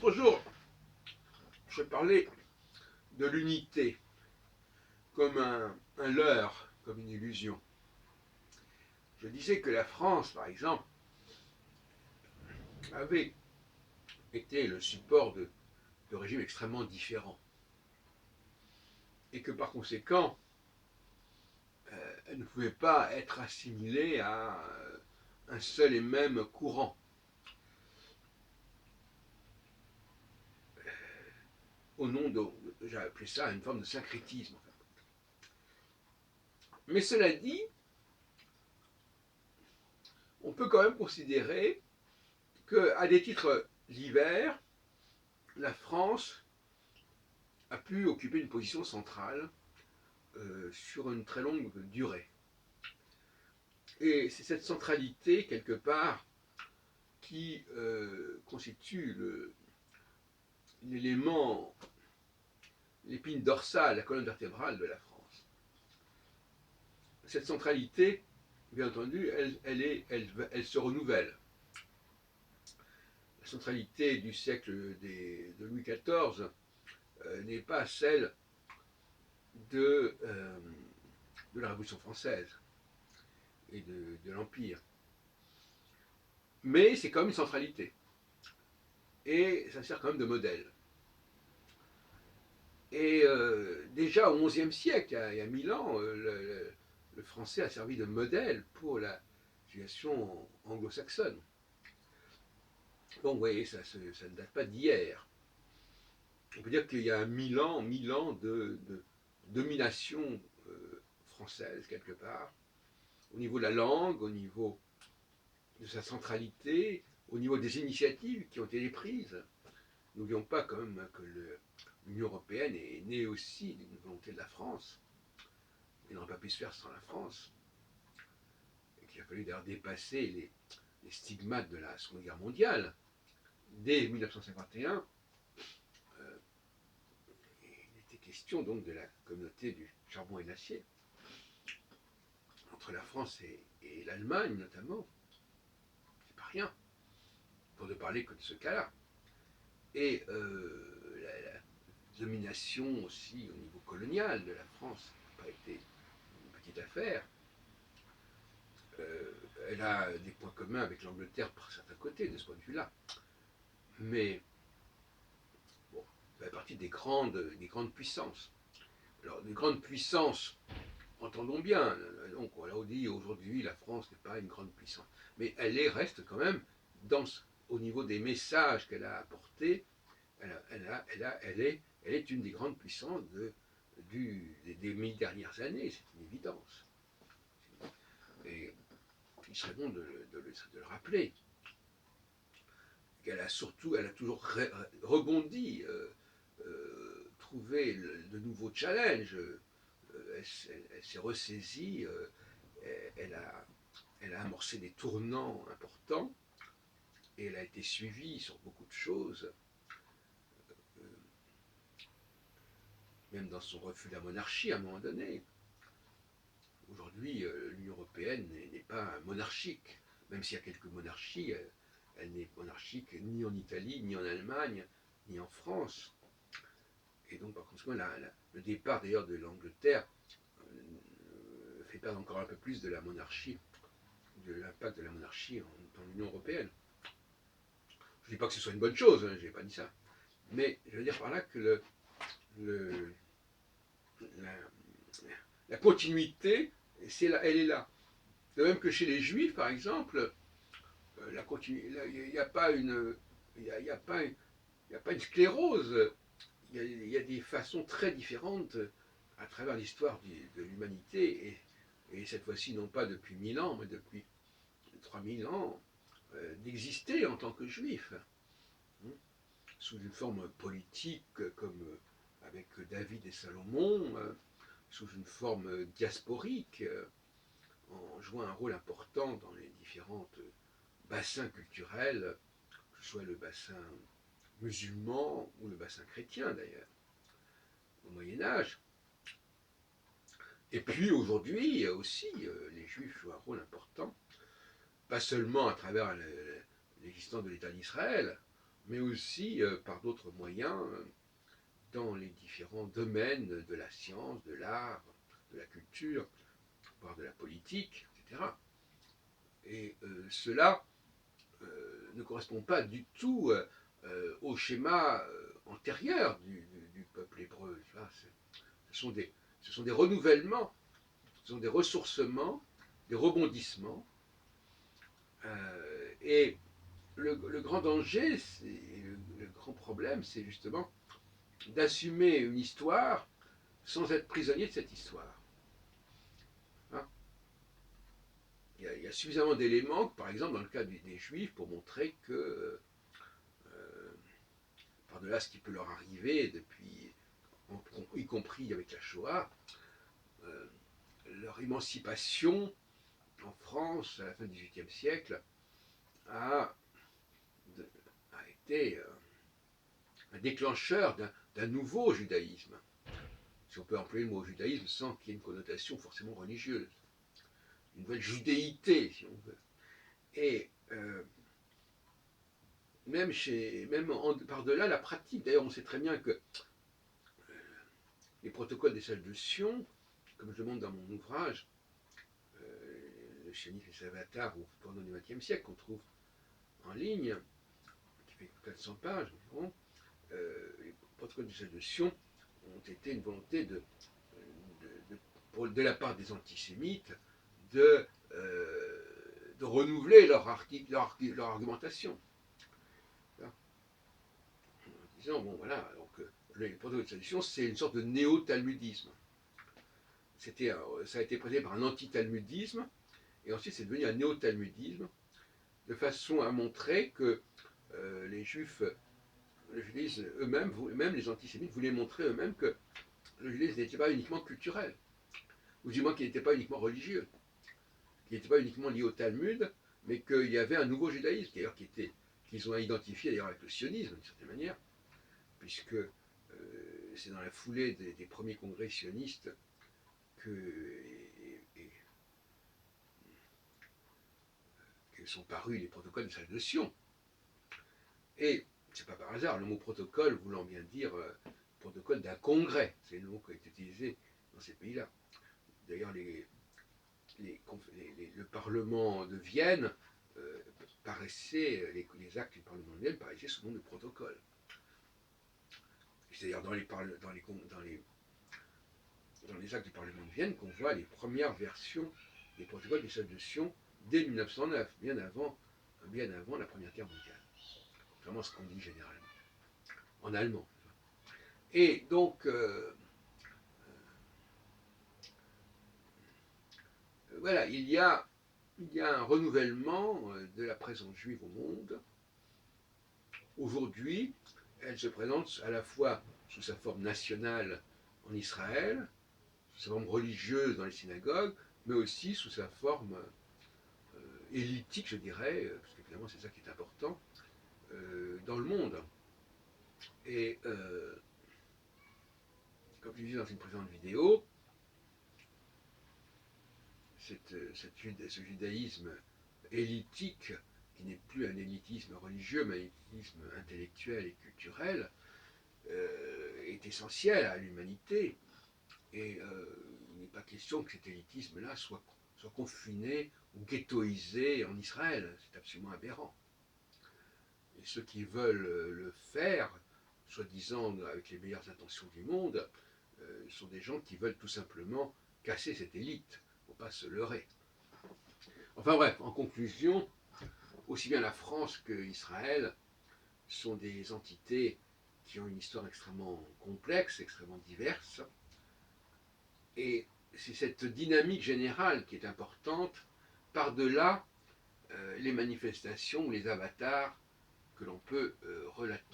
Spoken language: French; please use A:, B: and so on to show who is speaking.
A: L'autre jour, je parlais de l'unité comme un leurre, comme une illusion. Je disais que la France, par exemple, avait été le support de régimes extrêmement différents. Et que par conséquent, elle ne pouvait pas être assimilée à un seul et même courant. Au nom de, j'ai appelé ça une forme de syncrétisme. Mais cela dit, on peut quand même considérer qu'à des titres divers, la France a pu occuper une position centrale sur une très longue durée. Et c'est cette centralité, quelque part, qui constitue l'élément, l'épine dorsale, la colonne vertébrale de la France. Cette centralité, bien entendu, elle se renouvelle. La centralité du siècle de Louis XIV n'est pas celle de la Révolution française et de l'Empire. Mais c'est quand même une centralité. Et ça sert quand même de modèle. Et déjà au XIe siècle, il y a 1000 ans, le français a servi de modèle pour la situation anglo-saxonne. Donc vous voyez, ça ne date pas d'hier. On peut dire qu'il y a 1000 ans de domination française quelque part, au niveau de la langue, au niveau de sa centralité, au niveau des initiatives qui ont été prises. N'oublions pas quand même que l'Union européenne est née aussi d'une volonté de la France. Elle n'aurait pas pu se faire sans la France. Et qu'il a fallu d'ailleurs dépasser les stigmates de la Seconde Guerre mondiale. Dès 1951, il était question donc de la communauté du charbon et de l'acier, entre la France et l'Allemagne notamment. C'est pas rien, pour ne parler que de ce cas-là. Et la domination aussi au niveau colonial de la France n'a pas été une petite affaire. Elle a des points communs avec l'Angleterre par certains côtés de ce point de vue-là. Mais bon, ça fait partie des grandes puissances. Alors, des grandes puissances, entendons bien, donc on dit aujourd'hui la France n'est pas une grande puissance, mais reste quand même, au niveau des messages qu'elle a apportés, elle est une des grandes puissances des 1000 dernières années, c'est une évidence. Et il serait bon de le rappeler. Elle a toujours rebondi, trouvé de nouveaux challenges, elle s'est ressaisie, elle a amorcé des tournants importants, et elle a été suivie sur beaucoup de choses, même dans son refus de la monarchie à un moment donné. Aujourd'hui, l'Union européenne n'est pas monarchique, même s'il y a quelques monarchies, elle n'est monarchique ni en Italie, ni en Allemagne, ni en France. Et donc, par conséquent, le départ d'ailleurs de l'Angleterre fait perdre encore un peu plus de la monarchie, de l'impact de la monarchie dans l'Union européenne. Je ne dis pas que ce soit une bonne chose, hein, je n'ai pas dit ça. Mais je veux dire par là que la continuité, elle est là. De même que chez les Juifs, par exemple, il n'y a pas une sclérose. Il y a des façons très différentes à travers l'histoire de l'humanité, et cette fois-ci non pas depuis 1000 ans, mais depuis 3000 ans, d'exister en tant que juif, sous une forme politique comme avec David et Salomon, sous une forme diasporique, en jouant un rôle important dans les différents bassins culturels, que ce soit le bassin musulman ou le bassin chrétien d'ailleurs, au Moyen-Âge. Et puis aujourd'hui aussi, les Juifs jouent un rôle important, pas seulement à travers l'existence de l'État d'Israël, mais aussi par d'autres moyens dans les différents domaines de la science, de l'art, de la culture, voire de la politique, etc. Et cela ne correspond pas du tout au schéma antérieur du peuple hébreu. Ce sont des renouvellements, ce sont des ressourcements, des rebondissements. Et le grand danger, le grand problème, c'est justement d'assumer une histoire sans être prisonnier de cette histoire. Hein, il y a suffisamment d'éléments, par exemple dans le cas des Juifs, pour montrer que, par-delà ce qui peut leur arriver, depuis, y compris avec la Shoah, euh, leur émancipation en France à la fin du XVIIIe siècle a, a été un déclencheur d'un nouveau judaïsme, si on peut employer le mot judaïsme sans qu'il y ait une connotation forcément religieuse, une nouvelle judéité, si on veut. Et même par-delà la pratique, d'ailleurs on sait très bien que les protocoles des salles de Sion, comme je le montre dans mon ouvrage, le sionisme et ses avatars au tournant du XXe siècle, qu'on trouve en ligne, qui fait 400 pages environ, les protocoles des salles de Sion ont été une volonté de la part des antisémites de renouveler leur argumentation. En disant, bon voilà, donc, les protocoles de solution, c'est une sorte de néo-talmudisme. Ça a été présenté par un anti-talmudisme, et ensuite c'est devenu un néo-talmudisme, de façon à montrer que les juifs, le judaïsme eux-mêmes, même les antisémites, voulaient montrer eux-mêmes que le judaïsme n'était pas uniquement culturel, ou du moins qu'il n'était pas uniquement religieux, qu'il n'était pas uniquement lié au Talmud, mais qu'il y avait un nouveau judaïsme, d'ailleurs qu'ils ont identifié d'ailleurs avec le sionisme d'une certaine manière, puisque c'est dans la foulée des premiers congrès sionistes que sont parus les protocoles de salle de Sion. Et c'est pas par hasard, le mot protocole voulant bien dire protocole d'un congrès, c'est le mot qui a été utilisé dans ces pays-là. D'ailleurs, le Parlement de Vienne paraissait, les actes du Parlement de Vienne paraissaient sous le nom de protocole. C'est d'ailleurs dans les actes du Parlement de Vienne qu'on voit les premières versions des protocoles des salles de Sion dès 1909, bien avant la Première Guerre mondiale. Vraiment ce qu'on dit généralement, en allemand. Et donc, voilà, il y a un renouvellement de la présence juive au monde. Aujourd'hui, elle se présente à la fois sous sa forme nationale en Israël, sous sa forme religieuse dans les synagogues, mais aussi sous sa forme élitique, je dirais, parce qu'évidemment c'est ça qui est important, dans le monde. Et comme je disais dans une précédente vidéo, ce judaïsme élitique, qui n'est plus un élitisme religieux, mais un élitisme intellectuel et culturel, est essentiel à l'humanité. Et il n'est pas question que cet élitisme-là soit confiné ou ghettoisé en Israël. C'est absolument aberrant. Et ceux qui veulent le faire, soi-disant avec les meilleures intentions du monde, sont des gens qui veulent tout simplement casser cette élite. Il ne faut pas se leurrer. Enfin bref, en conclusion, aussi bien la France que Israël sont des entités qui ont une histoire extrêmement complexe, extrêmement diverse. Et c'est cette dynamique générale qui est importante, par-delà les manifestations ou les avatars que l'on peut relater.